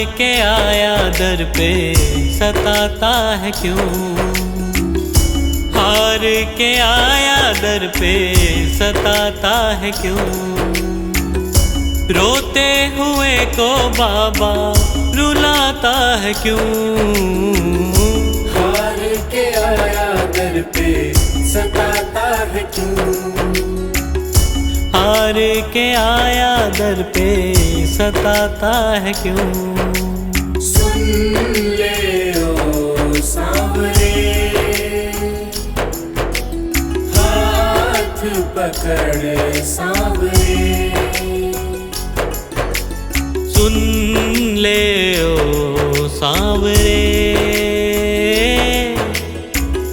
के आया दर पे सताता है क्यों, हार के आया दर पे सताता है क्यों। रोते हुए को बाबा रुलाता है क्यों, हार के आया दर पे सताता है क्यों। हार के आया दर पे सताता है क्यों। सुन ले ओ सांवरे, हाथ पकड़ सांवरे। सुन ले ओ सांवरे,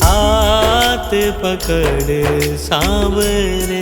हाथ पकड़ सांवरे।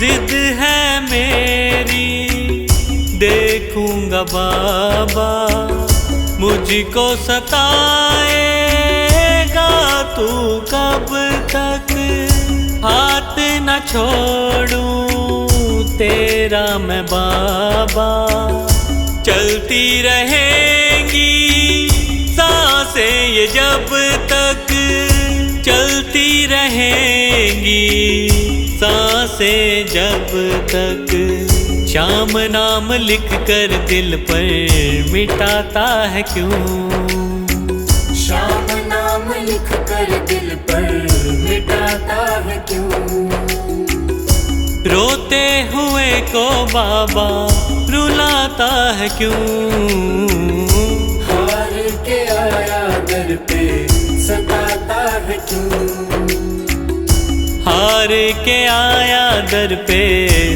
जिद है मेरी देखूंगा बाबा, मुझको सताएगा तू कब तक। हाथ न छोड़ूं तेरा मैं बाबा, चलती रहेंगी सांसें ये जब तक, चलती रहेंगी सांसें जब तक। श्याम नाम लिख कर दिल पर मिटाता है क्यों, श्याम नाम लिख कर दिल पर मिटाता है क्यों। रोते हुए को बाबा रुलाता है क्यों, हार के आया दर पे सताता है क्यों। हार के आया दर पे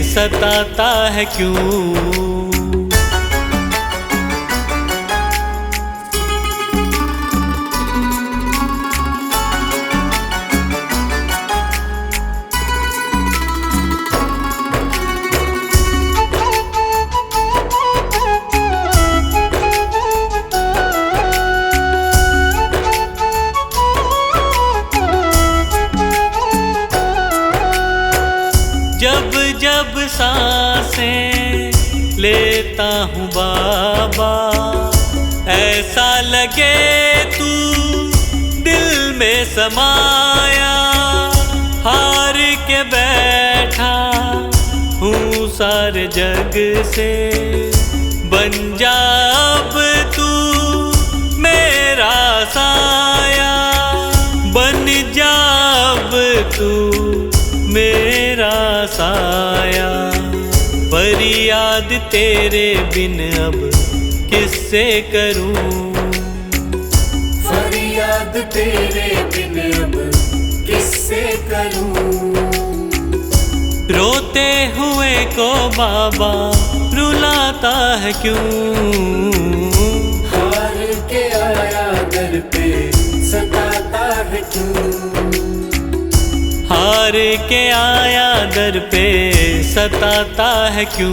सताता है क्यों। जब जब सांसें लेता हूँ बाबा, ऐसा लगे तू दिल में समाया। हार के बैठा हूँ सारे जग से, बन जा अब तू मेरा साया। बन जा अब तू मेरा साया, फरियाद तेरे बिन अब किससे करूं। फरियाद तेरे बिन अब किससे करूं। रोते हुए को बाबा रुलाता है क्यों, हार के आया दर पे सताता है क्यों। हार के आया दर पे सताता है क्यों।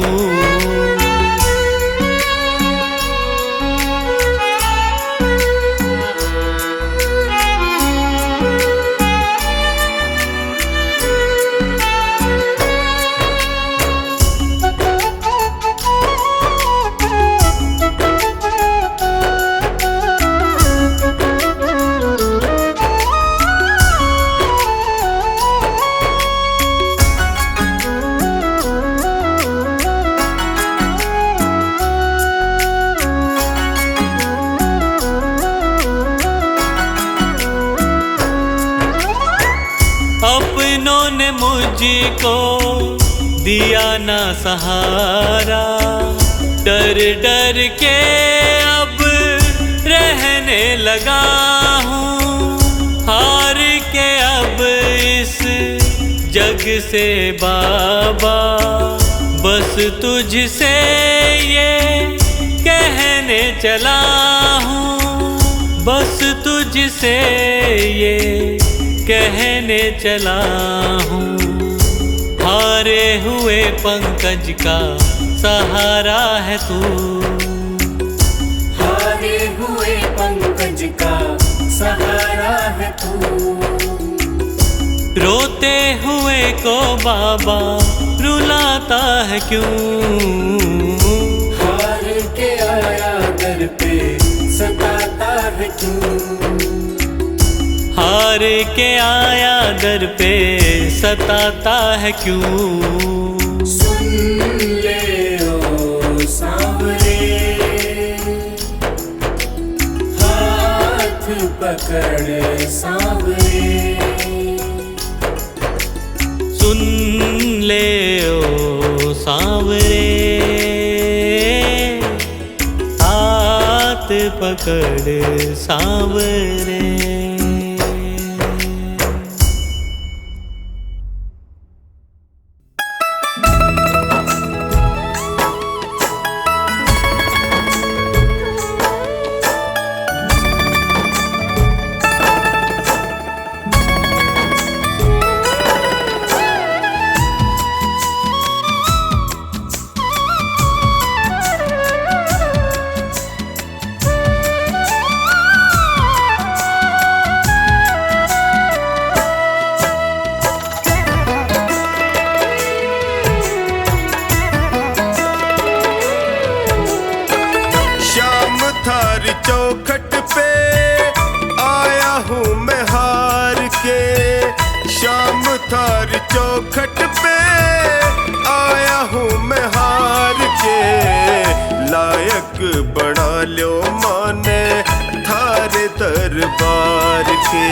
अपनों ने मुझको दिया ना सहारा, डर डर के अब रहने लगा हूँ। जग से बाबा बस तुझसे ये कहने चला हूँ, बस तुझसे ये कहने चला हूँ। हारे हुए पंकज का सहारा है तू, हारे हुए पंकज का सहारा है तू। रोते हुए को बाबा रुलाता है क्यों? हार के आया दर पे सताता है क्यों? हार के आया दर पे सताता है क्यों? सुन ले ओ सांवरे, हाथ पकड़ सांवरे। सुन ले ओ सांवरे, हाथ पकड़ सांवरे। थारी चौखट पे आया हूँ मैं हार के, शाम थारी चौखट पे आया हूँ मैं हार के। लायक बना लो माने थारे दरबार के,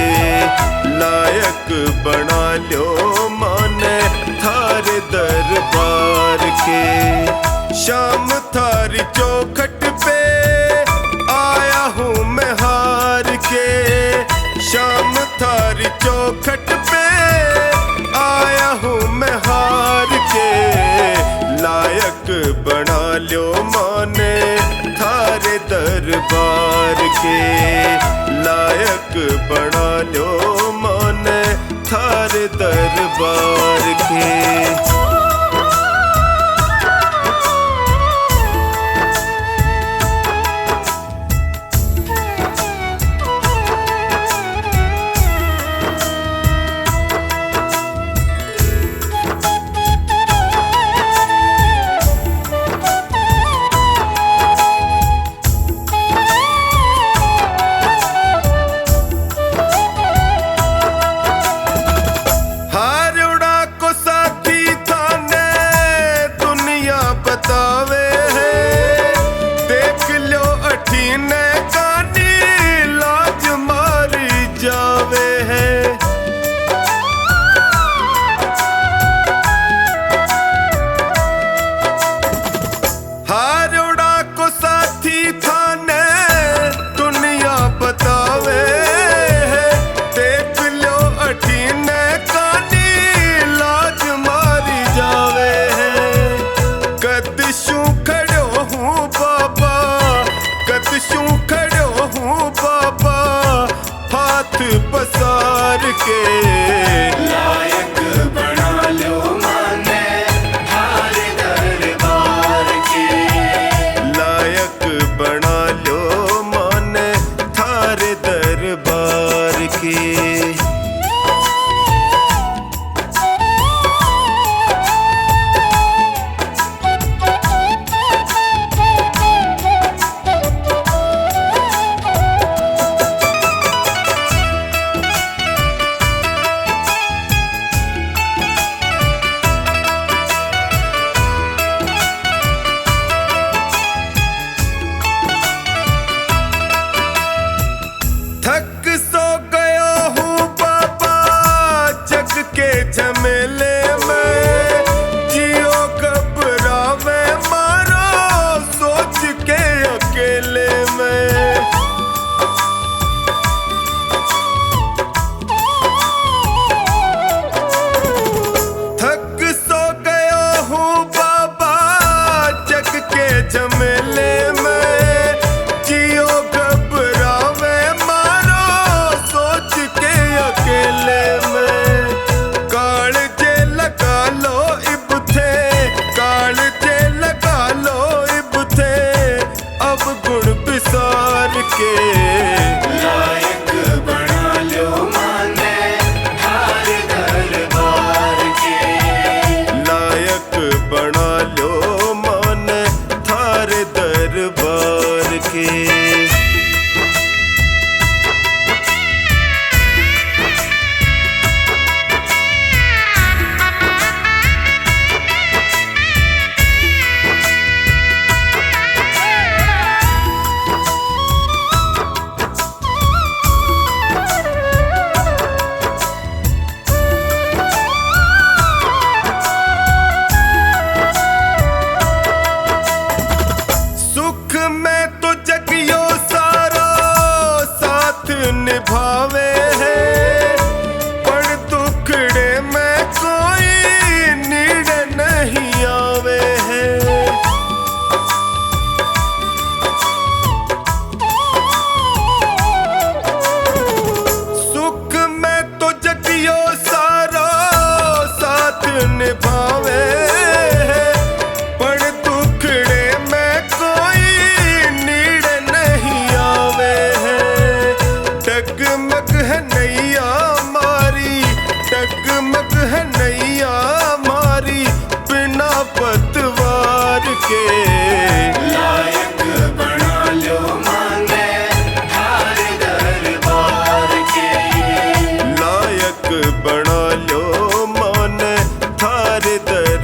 लायक बना लो माने थारे दरबार के। शाम थारी चौखट पे आया हूँ मैं हार के, शाम थारी चौखट पे आया हूँ मैं हार के। लायक बना लो माने थारे दरबार के, लायक बना लो माने थारे दरबार के। हार उड़ा को साथ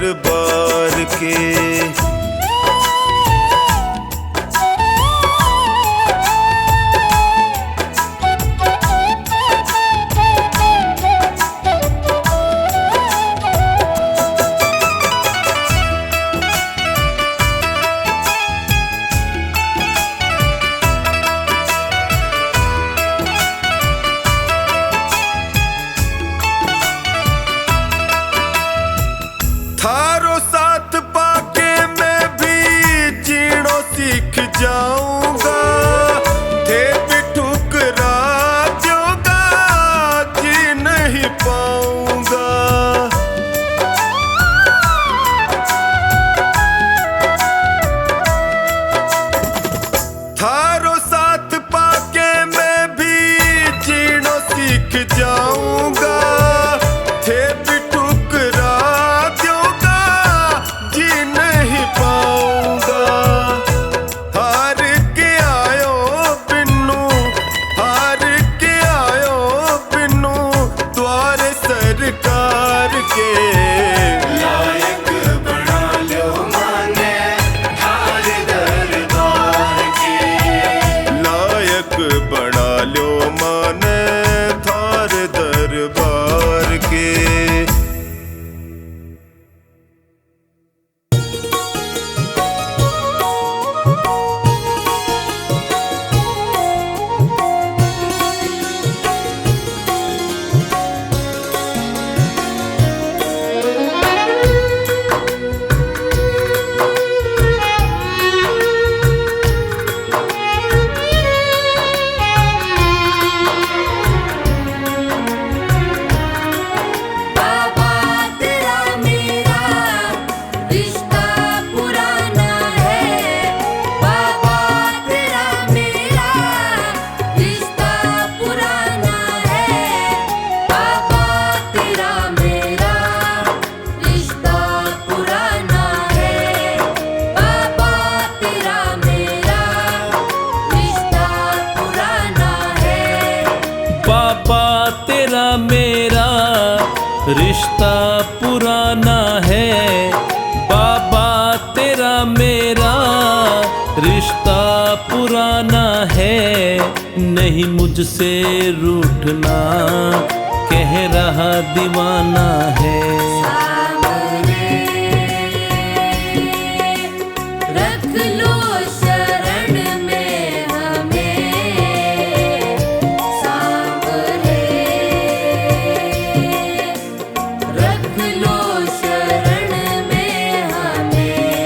दरबार के। थारो साथ पाके मैं भी जीणो सीख जाऊंगा, थे भी ठुकरा दूंगा जी नहीं पाऊंगा। थारो साथ पाके मैं भी जीणो सीख जाऊंगा, थे भी ठुकरा दूंगा जी नहीं पाऊंगा। हार के आयो बिन्नू, हार के आयो बिन्नू द्वारे सरकार के। लायक बना लो माने थार दरबार के। लायक बना लो माने थार दरबार के। बाबा तेरा मेरा रिश्ता पुराना है। बाबा तेरा मेरा रिश्ता पुराना है। बाबा तेरा मेरा रिश्ता पुराना है। बाबा तेरा मेरा रिश्ता पुराना है। बाबा तेरा मेरा रिश्ता पुराना है। बाबा तेरा मेरा रिश्ता पुराना है। नहीं मुझसे रूठना कह रहा दीवाना है। सामने रख लो शरण में हमें। सामने रख लो शरण में हमें।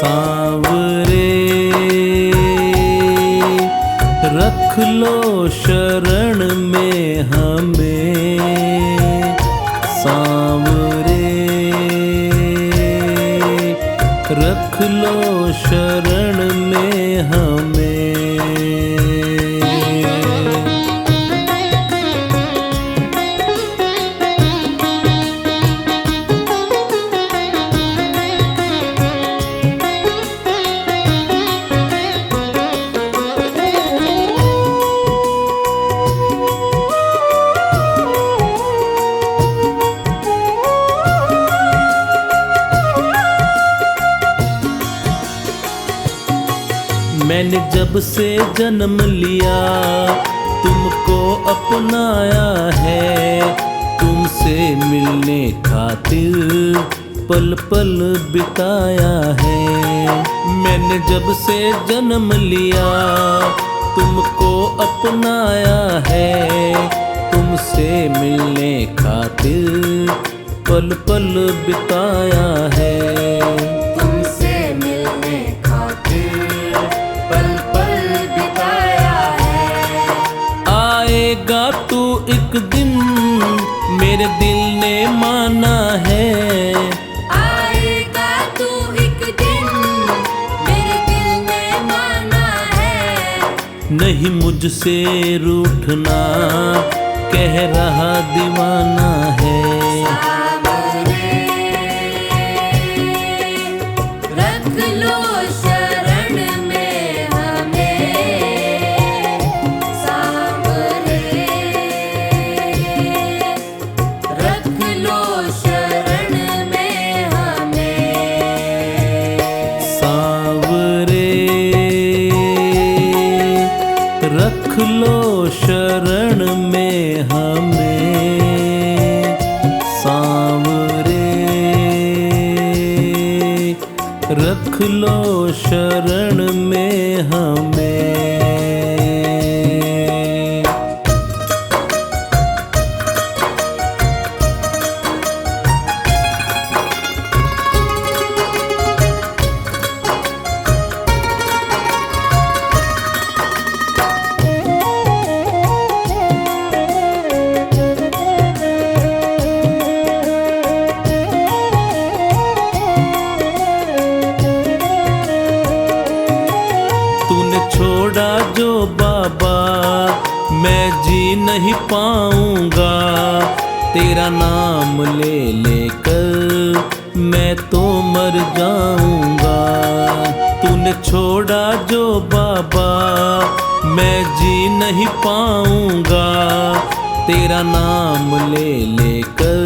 सांवरे रख लो शरण में हमें। सांवरे रख लो शरण में हमें। मैंने जब से जन्म लिया तुमको अपनाया है। तुमसे मिलने खातिर पल पल बिताया है। मैंने जब से जन्म लिया तुमको अपनाया है। तुमसे मिलने खातिर पल पल बिताया है। तुमसे मिलने खातिर पल पल बिताया है। आएगा तू एक दिन मेरे दिल ने माना है। आएगा तू एक दिन मेरे दिल ने माना है। नहीं मुझसे रूठना कह रहा दीवाना है। सामने रख लो शरण में हमें। सामने रख लो शरण रख लो शरण में हमें। छोड़ा जो बाबा मैं जी नहीं पाऊंगा, तेरा नाम ले लेकर मैं तो मर जाऊंगा। तूने छोड़ा जो बाबा मैं जी नहीं पाऊंगा, तेरा नाम ले लेकर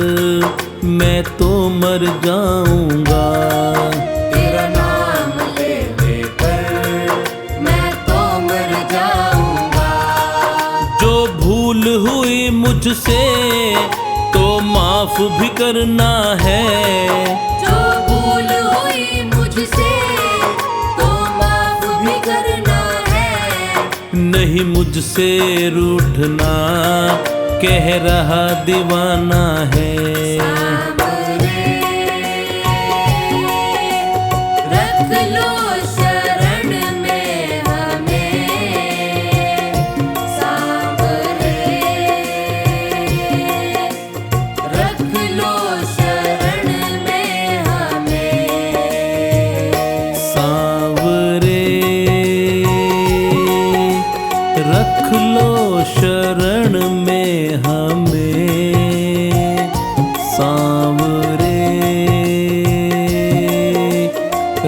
मैं तो मर जाऊंगा। तेरा नाम ले लेकर मैं तो मर जाऊंगा। जो भूल हुई मुझसे तो माफ भी करना है, जो भूल हुई मुझसे तो माफ भी करना है। नहीं मुझसे रूठना कह रहा दीवाना है। सांवरे रख लो शरण में हमें। सांवरे रख लो शरण में हमें। सांवरे रख लो शरण में हमें। सांवरे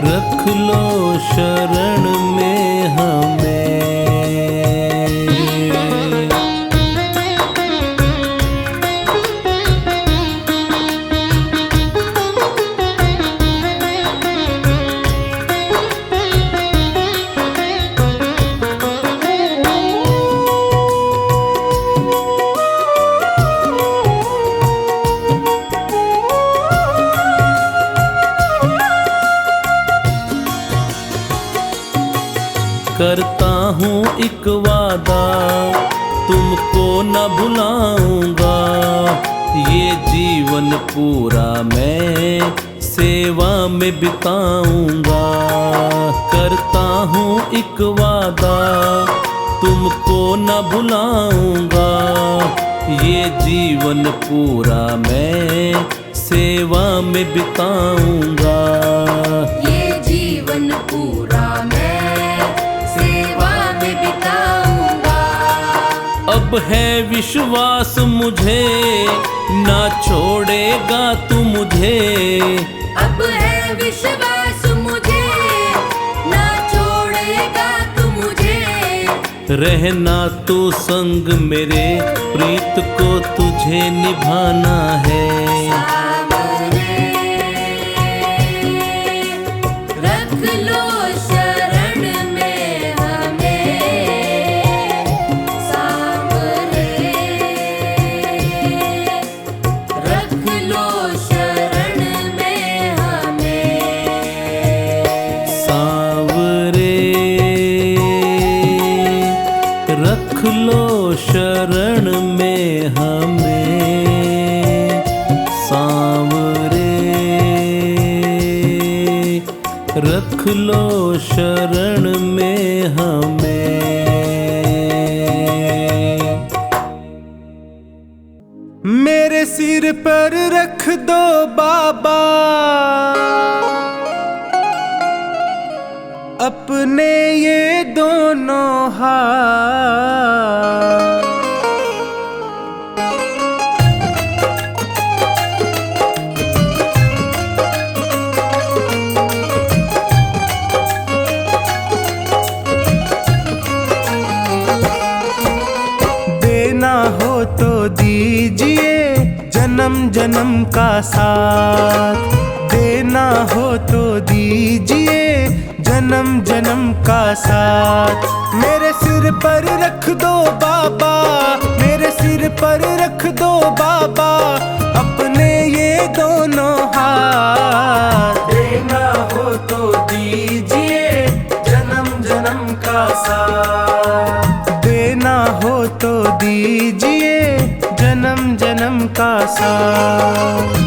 रख लो शरण में हमें। करता हूँ एक वादा तुमको न भुलाऊंगा, ये जीवन पूरा मैं सेवा में बिताऊंगा। करता हूँ एक वादा तुमको न भुलाऊंगा, ये जीवन पूरा मैं सेवा में बिताऊंगा। ये जीवन पूरा मैं सेवा में बिताऊंगा। अब है विश्वास मुझे ना छोड़ेगा तू मुझे। अब है विश्वास मुझे ना छोड़ेगा तू मुझे। रहना तू संग मेरे प्रीत को तुझे निभाना है। सांवरे रख लो शरण में हमें। सांवरे रख लो शरण में हमें। सांवरे रख लो शरण में हमें। सांवरे रख लो शरण में हमें। मेरे सिर पर रख दो बाबा अपने ये दोनों हाथ। देना हो तो दीजिए जन्म जन्म का साथ। देना हो तो दीजिए जन्म जन्म का साथ। मेरे सिर पर रख दो बाबा, मेरे सिर पर रख दो बाबा अपने ये दोनों हाथ। देना हो तो साथ।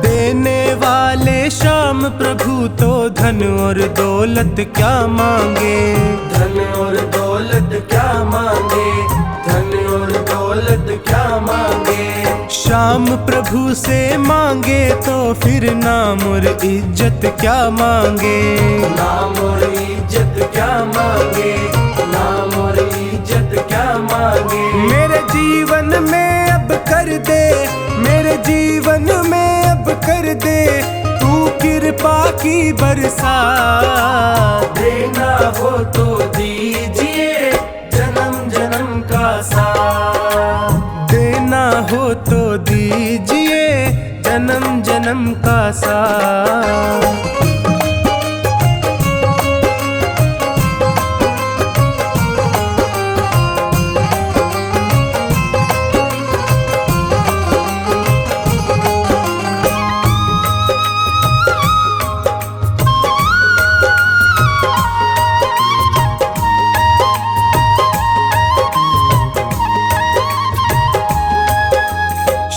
देने वाले श्याम प्रभु तो धन और दौलत क्या मांगे, धन और दौलत क्या मांगे, धन और दौलत क्या मांगे। श्याम प्रभु से मांगे तो फिर नाम और इज्जत क्या मांगे, नाम और इज्जत क्या मांगे, नाम और इज्जत क्या मांगे। मेरे जीवन में अब कर दे, मेरे जीवन में अब कर दे तू कृपा की बरसात। देना हो तो दीजिए जन्म जन्म का साथ, देना हो तो दीजिए जन्म जन्म का साथ।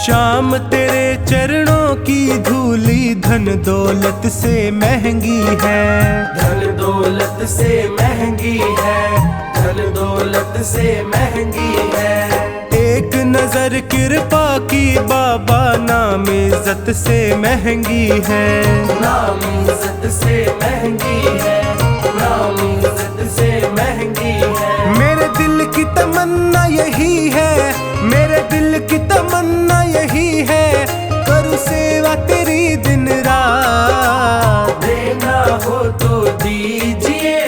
श्याम तेरे चरणों की धूली धन दौलत से महंगी है, धन दौलत से महंगी है, धन दौलत से महंगी है। एक नजर कृपा की बाबा नाम इज्जत से महंगी है, नाम इज्जत से महंगी है, नाम इज्जत से महंगी है। मेरे दिल की तमन्ना यही है, मेरे दिल की तमन्ना यही है करूँ सेवा तेरी दिन रात। देना हो तो दीजिए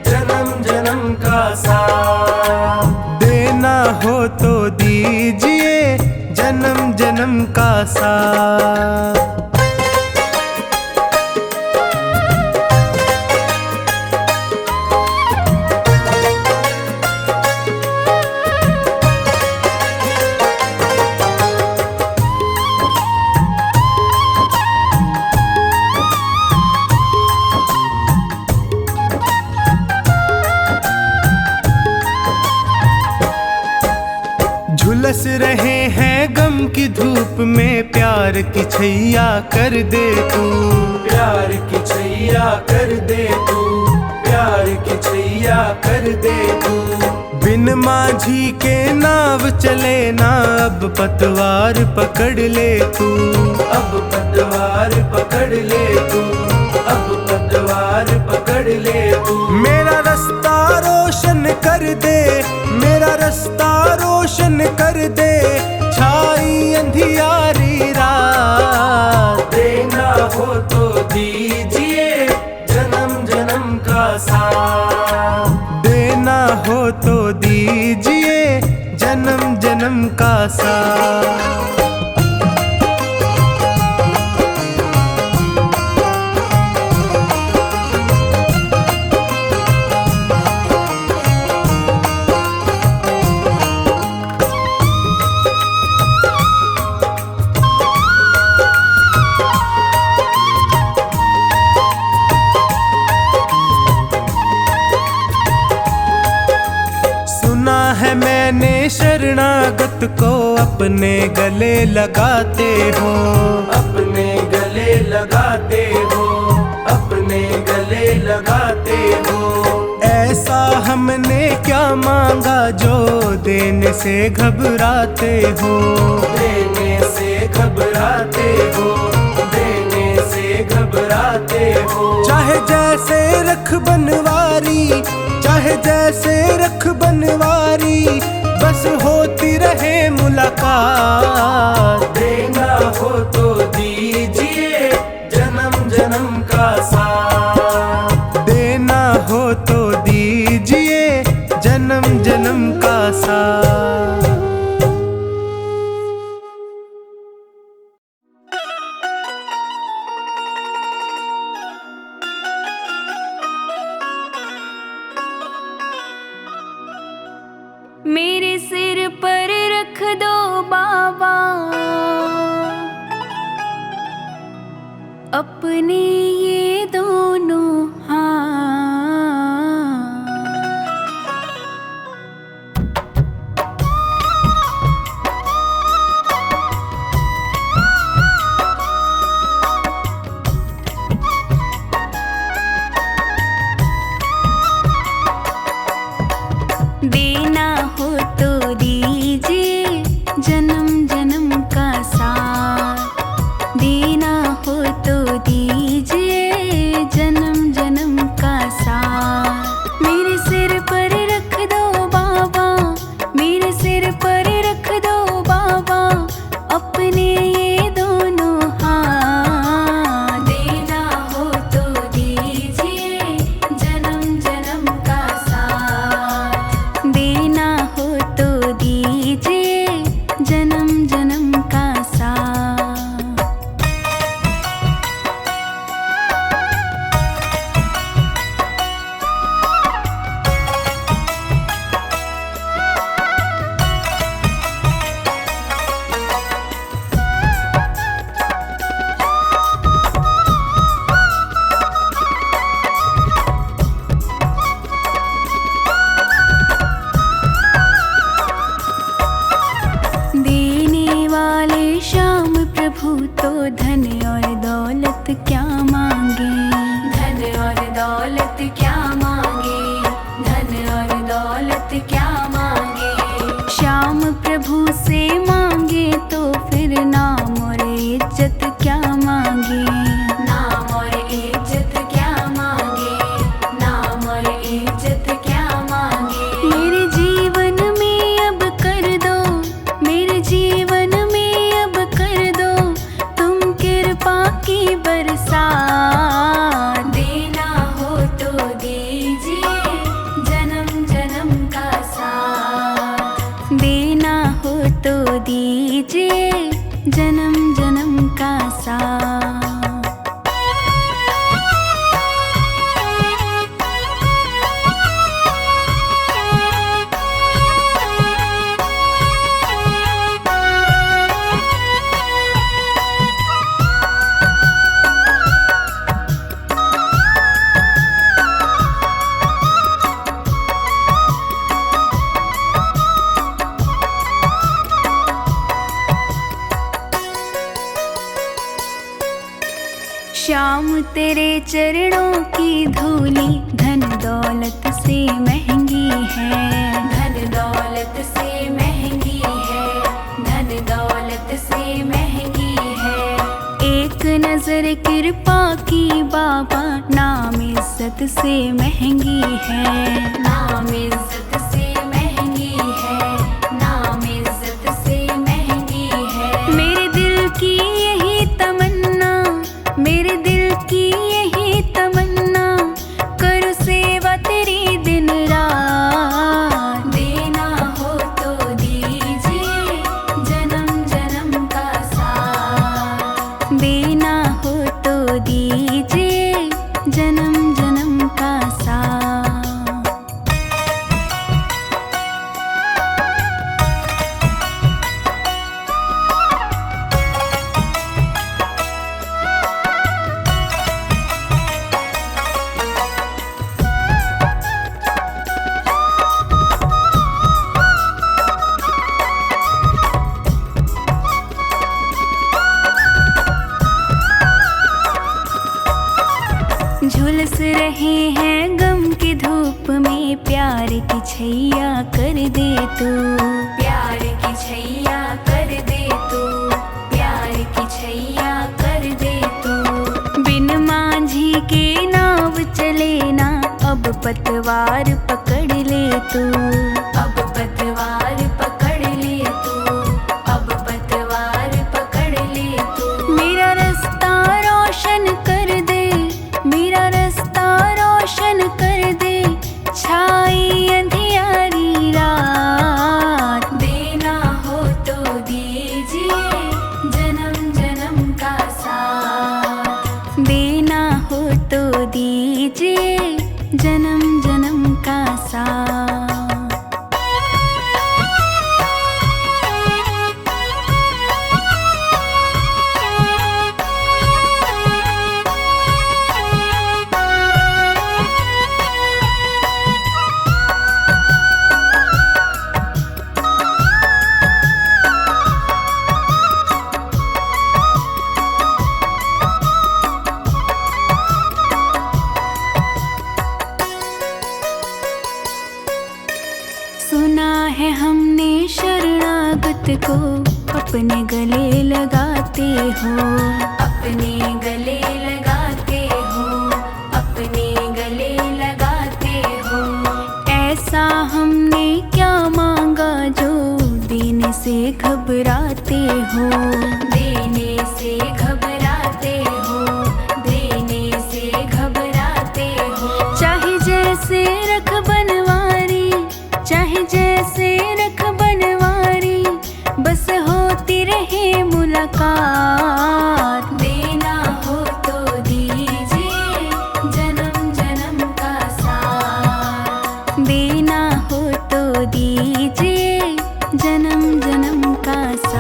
जन्म जन्म का साथ, देना हो तो दीजिए जन्म जन्म का साथ। झुलस रहे हैं गम की धूप में प्यार की छैया कर दे तू, प्यार की छैया कर दे तू, प्यार की छैया कर दे तू। बिन माझी के नाव चले ना अब पतवार पकड़ ले तू, अब पतवार पकड़ ले तू, अब पतवार पकड़ ले तू। मेरा रास्ता रोशन कर दे, मेरा रास्ता रोशन कर दे छाई अंधियारी रात। देना हो तो दीजिए जन्म जन्म का साथ, देना हो तो दीजिए जन्म जन्म का साथ। सुना है मैंने शरणागत को अपने गले लगाते हो, अपने गले लगाते हो, अपने गले लगाते हो। ऐसा हमने क्या मांगा जो देने से घबराते हो, देने से घबराते हो, देने से घबराते हो। चाहे जैसे रख बनवारी, चाहे जैसे रख बनवारी बस होती रहे मुलाकात। देना हो तो दीजिए जन्म जन्म का साथ, देना हो तो दीजिए जन्म जन्म का साथ। बाबा अपने ये दोनों हाथ। देना हो तो दीजिए जन्म जन्म का साथ, देना हो तो दीजिए जन्म जन्म का साथ। मेरे सिर पर रख दो बाबा, मेरे सिर पर रख दो बाबा अपने ये दोनों हाथ। देना हो तो दीजिए जन्म जन्म का साथ, देना हो तो दीजिए जन्म जन्म का साथ। देने वाले श्याम प्रभु तो धन और दौलत क्या मांगे, धन और दौलत क्या मांगे, धन और दौलत क्या मांगे। श्याम प्रभु से मांगे तो फिर नाम और इज्जत क्या मांगे, नाम और इज्जत क्या मांगे, नाम और इज्जत क्या मांगे। मेरे जीवन में अब कर दो, मेरे जीवन में अब कर दो तुम कृपा की बरसात। देना हो तो दीजिए जन्म जन्म का साथ, देना हो तो दीजिए जन्म जन्म का साथ। श्याम तेरे चरणों की धूली धन दौलत से महंगी है, धन दौलत से महंगी है, धन दौलत से महंगी है। एक नजर कृपा की बाबा नाम इज्जत से महंगी है, नाम इज्जत से महंगी है, नाम इज्जत से महंगी है। मेरे दिल की यही तमन्ना, मेरे दिल की यही तमन्ना करो सेवा तेरी दिन रात। देना हो तो दीजिए जन्म जन्म का साथ, देना हो तो दीजिए जन्म जन्म का साथ। झुलस रहे हैं गम की धूप में, प्यार की छैया कर दे तू, प्यार की छैया कर दे तू, प्यार की छैया कर दे तू। बिन मांझी के नाव चले ना, अब पतवार पकड़ ले तू, अब पतवार पकड़ ले तू, अब पतवार पकड़ ले तू। मेरा रास्ता रोशन कर दे, मेरा रास्ता रोशन कर दे, छाई अंधियारी रात। देना हो तो दीजिए जन्म जन्म का साथ, देना हो तो दीजिए जन्म जन्म का साथ। है हमने शरणागत को अपने गले लगाते हो, अपने गले लगाते हो, अपने गले लगाते हो। ऐसा हमने क्या मांगा जो देने से घबराते हो, देने से घबराते हो, देने से घबराते हो। चाहे जैसे रख बनवारी, चाहे जैसे रख बनवारी, बस होती रहे मुलाकात। देना हो तो दीजिए जन्म जन्म का साथ, देना हो तो दीजिए जन्म जन्म का साथ।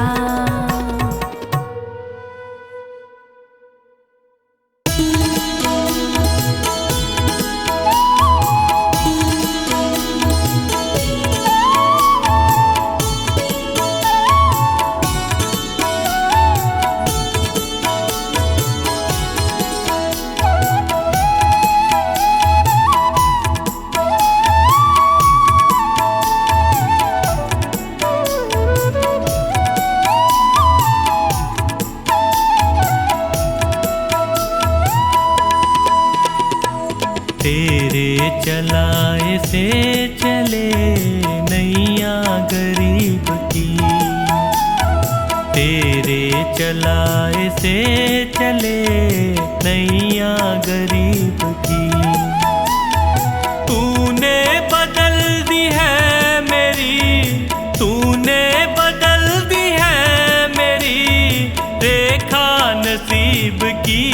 तेरे चलाए से चले नैया गरीब की, तेरे चलाए से चले नैया गरीब की। तूने बदल दी है मेरी, तूने बदल दी है मेरी रेखा नसीब की।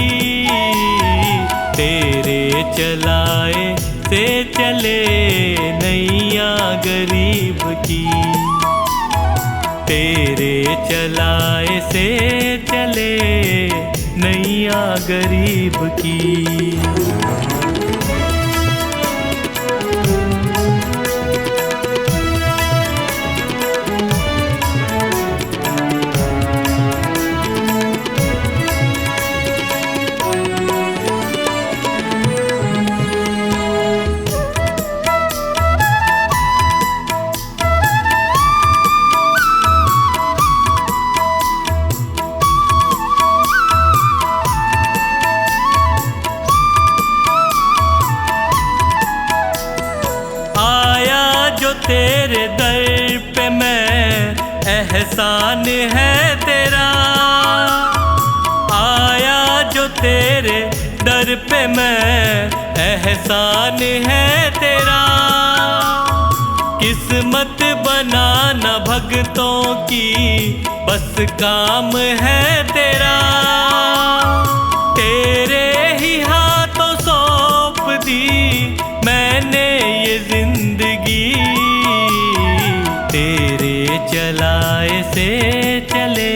तेरे चलाए से चले नैया गरीब की, तेरे चलाए से चले नैया गरीब की। तेरे दर पे मैं एहसान है तेरा, आया जो तेरे दर पे मैं एहसान है तेरा। किस्मत बनाना भगतों की बस काम है तेरा, तेरे ही हाथों सौंप दी मैंने ये जिंदगी। तेरे चलाए से चले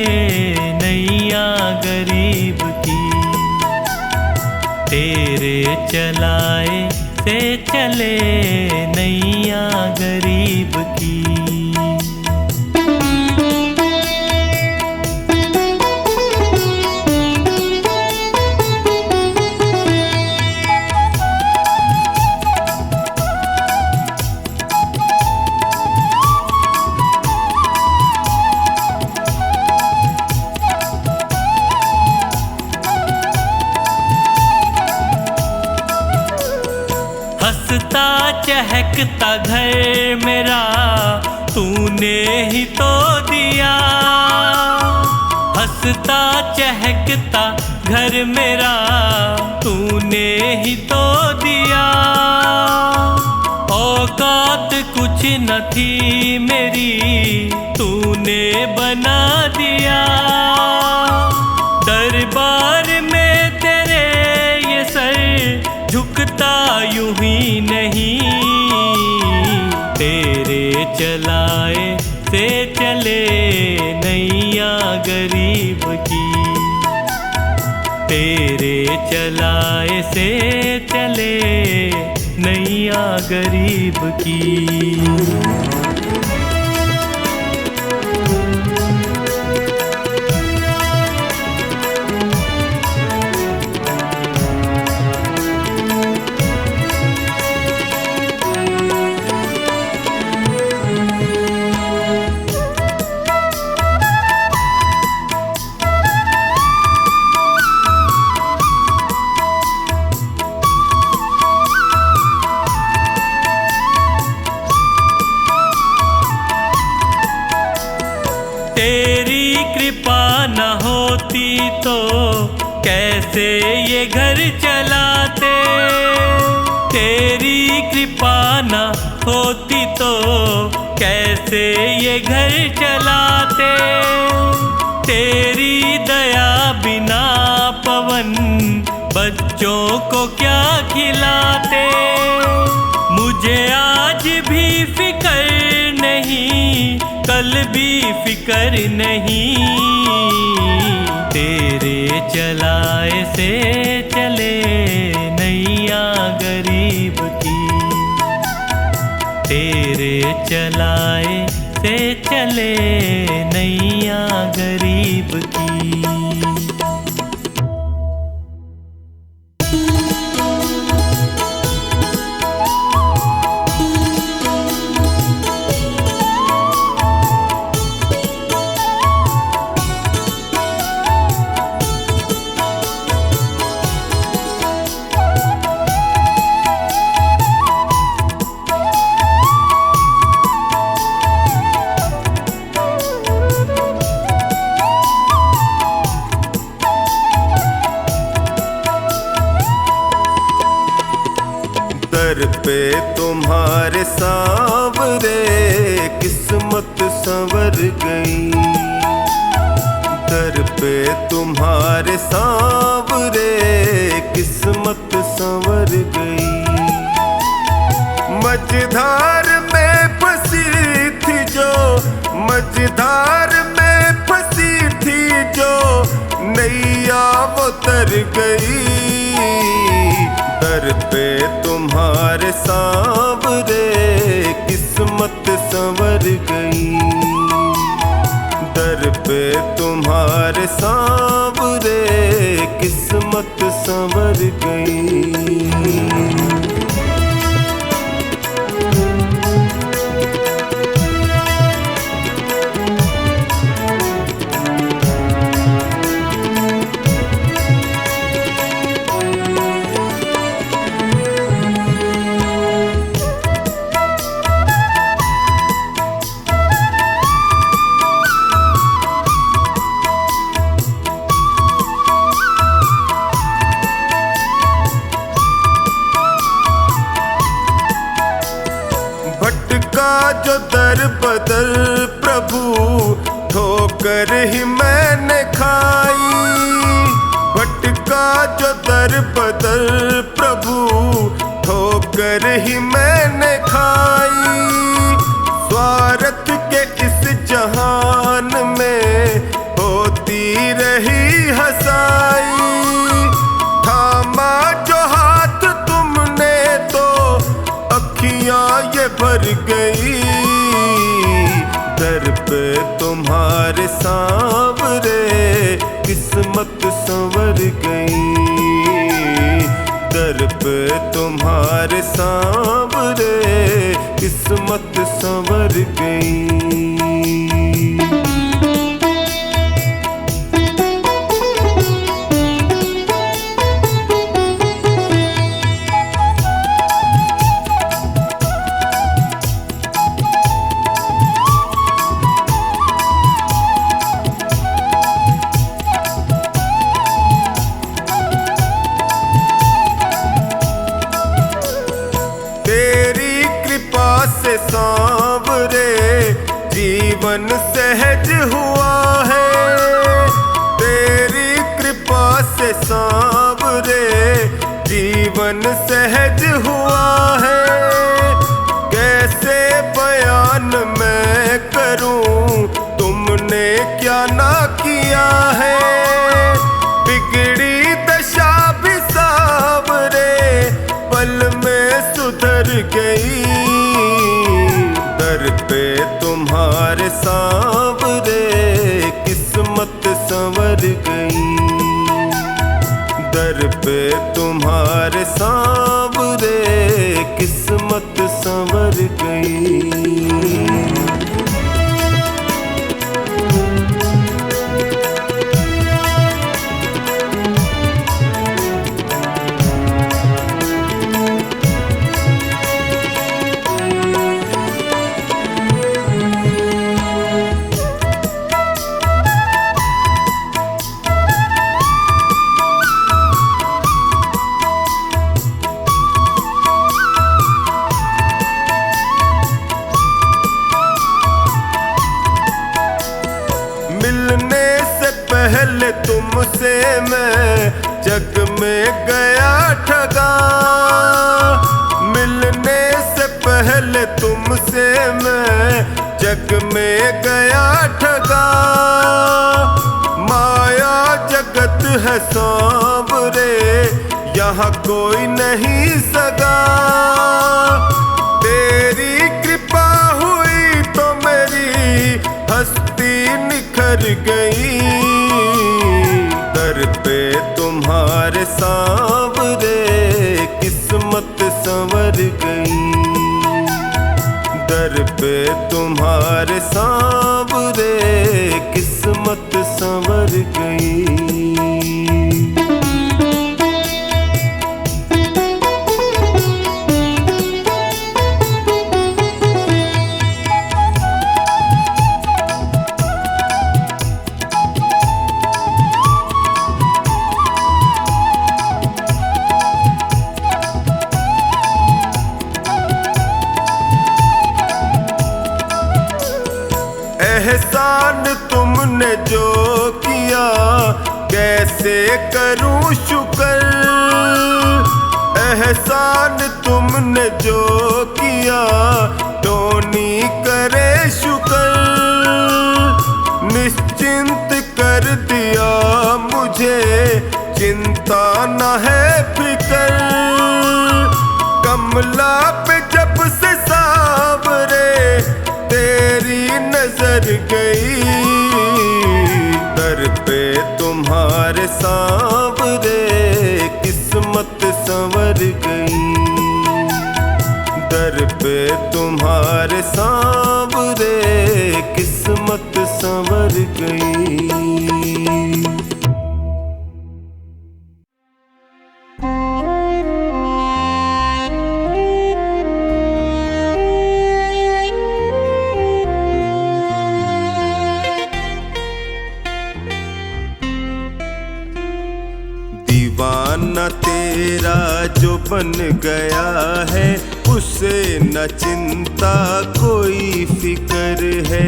नैया गरीब की, तेरे चलाए से चले नैया गरीब की। हंसता चहकता घर मेरा तूने ही तो दिया, हंसता चहकता घर मेरा तूने ही तो दिया। औकात कुछ न थी मेरी तूने बना दिया, दरबार में तेरे ये सर झुकता यूं ही नहीं। तेरे चलाए से चले नैया गरीब की, तेरे चलाए से चले नैया गरीब की। तो कैसे ये घर चलाते, तेरी कृपा न होती तो कैसे ये घर चलाते, तेरी दया बिना पवन बच्चों को क्या खिलाते। मुझे आज भी फिकर नहीं, कल भी फिकर नहीं, तेरे चलाए से चले नैया गरीब की, तेरे चलाए से चले नैया गरीब की। दर पे तुम्हारे सांवरे किस्मत संवर गई, दर पे तुम्हारे सांवरे किस्मत संवर गई। मझधार में फंसी थी जो, मझधार में फंसी थी जो नैया वो तर गई। दर पे तुम्हारे सांवरे किस्मत संवर गई, दर पे तुम्हारे सांवरे किस्मत संवर गई। भटका जो दर बदर प्रभु ठोकर ही मैंने खाई, भटका जो दर बदर प्रभु ठोकर ही मैंने खाई। स्वार्थ के इस जहान में होती रही हंसाई, थामा जो हाथ तुमने तो अखियां ये भर गई। दर पे तुम्हारे सांवरे किस्मत संवर गई, दर पे तुम्हारे सांवरे किस्मत संवर गई। सांवरे जीवन सहज हुआ है, तेरी कृपा से सांवरे जीवन सहज हुआ है। कैसे बयान मैं करूं तुमने क्या ना किया है, बिगड़ी दशा भी सांवरे पल में सुधर गई। दर पे तुम्हारे सांवरे किस्मत संवर गई, दर पे तुम्हारे सांवरे किस्मत संवर गई। मैं जग में गया ठगा। मिलने से पहले तुमसे मैं जग में गया ठगा। माया जगत है सांवरे, यहाँ कोई नहीं सगा। तेरी कृपा हुई तो मेरी हस्ती निखर गई। दर पे तुम्हारे सांवरे किस्मत संवर गई। दर पे तुम्हारे सांवरे किस्मत संवर गई। एहसान तुमने जो किया कैसे करूं शुक्र। एहसान तुमने जो किया टोनी करे शुक्र। निश्चिंत कर दिया मुझे चिंता न है फिक्र। कमला पे जब से सांवरे तेरी नजर गई। दर पे तुम्हारे सांवरे किस्मत संवर गई। दर पे तुम्हारे सांवरे किस्मत संवर गई। दीवाना तेरा जो बन गया है उसे न चिंता कोई फिक्र है।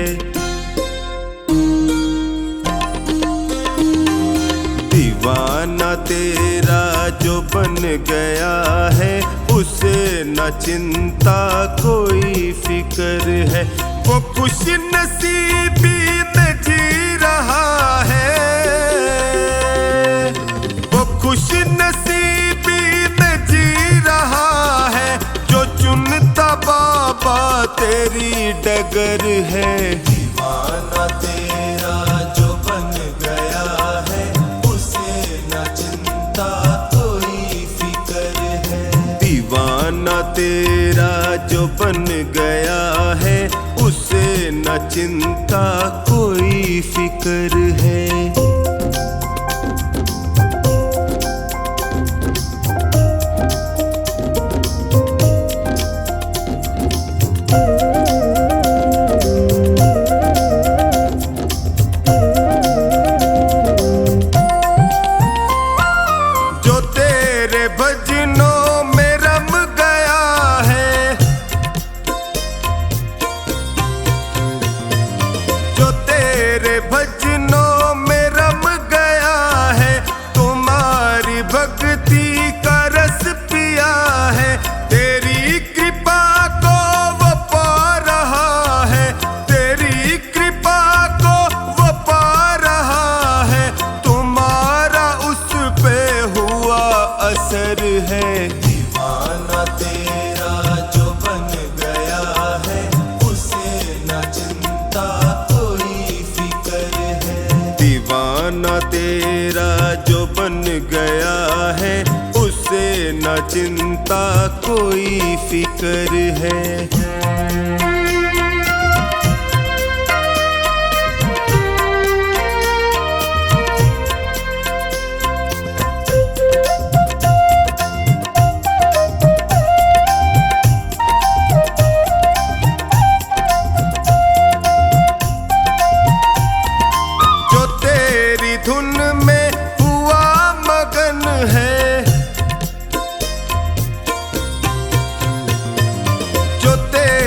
दीवाना तेरा जो बन गया है उसे न चिंता कोई फिक्र है। वो खुश नसीबी में जी रहा है। खुश नसीबी में जी रहा है जो चुनता बाबा तेरी डगर है। दीवाना तेरा जो बन गया है उसे न चिंता कोई फिक्र है। दीवाना तेरा जो बन गया है उसे न चिंता कोई फिक्र है। चिंता कोई फिक्र है। जो तेरी धुन में हुआ मगन है। जो तेरी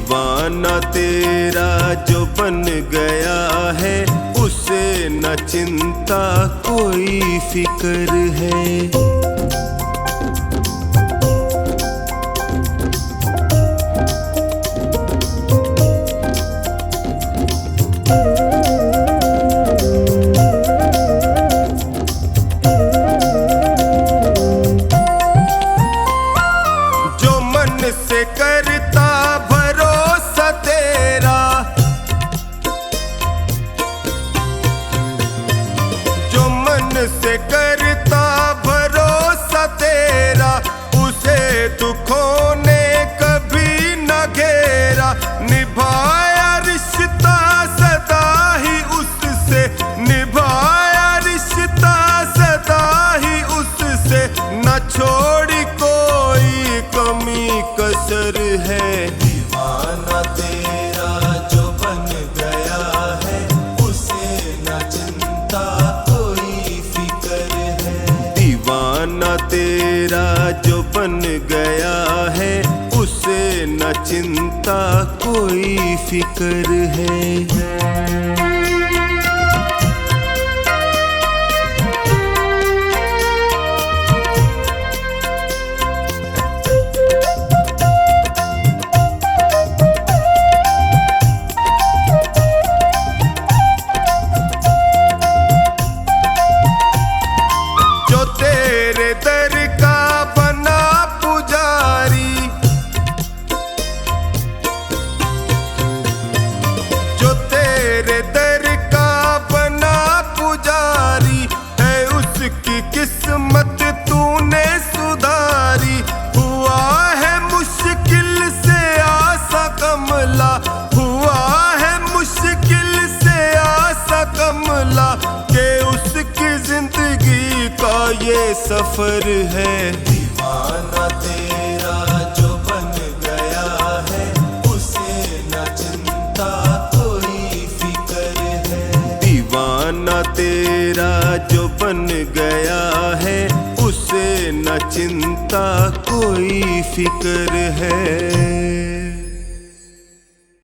दीवाना तेरा जो बन गया है, उसे न चिंता कोई फिक्र है। से करता भरोसा तेरा, जो मन से करता भरोसा तेरा, उसे दुखों ने कभी न घेरा। निभाया रिश्ता सदा ही उससे, निभाया रिश्ता सदा ही उससे, न छोड़ी कोई कमी कसर है। दीवाना तेरा जो बन गया है, उसे न चिंता कोई फिक्र है। दीवाना तेरा जो बन गया है, उसे न चिंता कोई फिक्र है। तेरे दर का बना पुजारी, जो तेरे दर का बना पुजारी है, उसकी किस्मत तूने सुधारी। हुआ है मुश्किल से आसा कमला, हुआ है मुश्किल से आसा कमला, के उसकी जिंदगी का ये सफर है। दीवाना तेरा जो बन गया है, उसे न चिंता कोई फिक्र है। दीवाना तेरा जो बन गया है, उसे न चिंता कोई फिक्र है।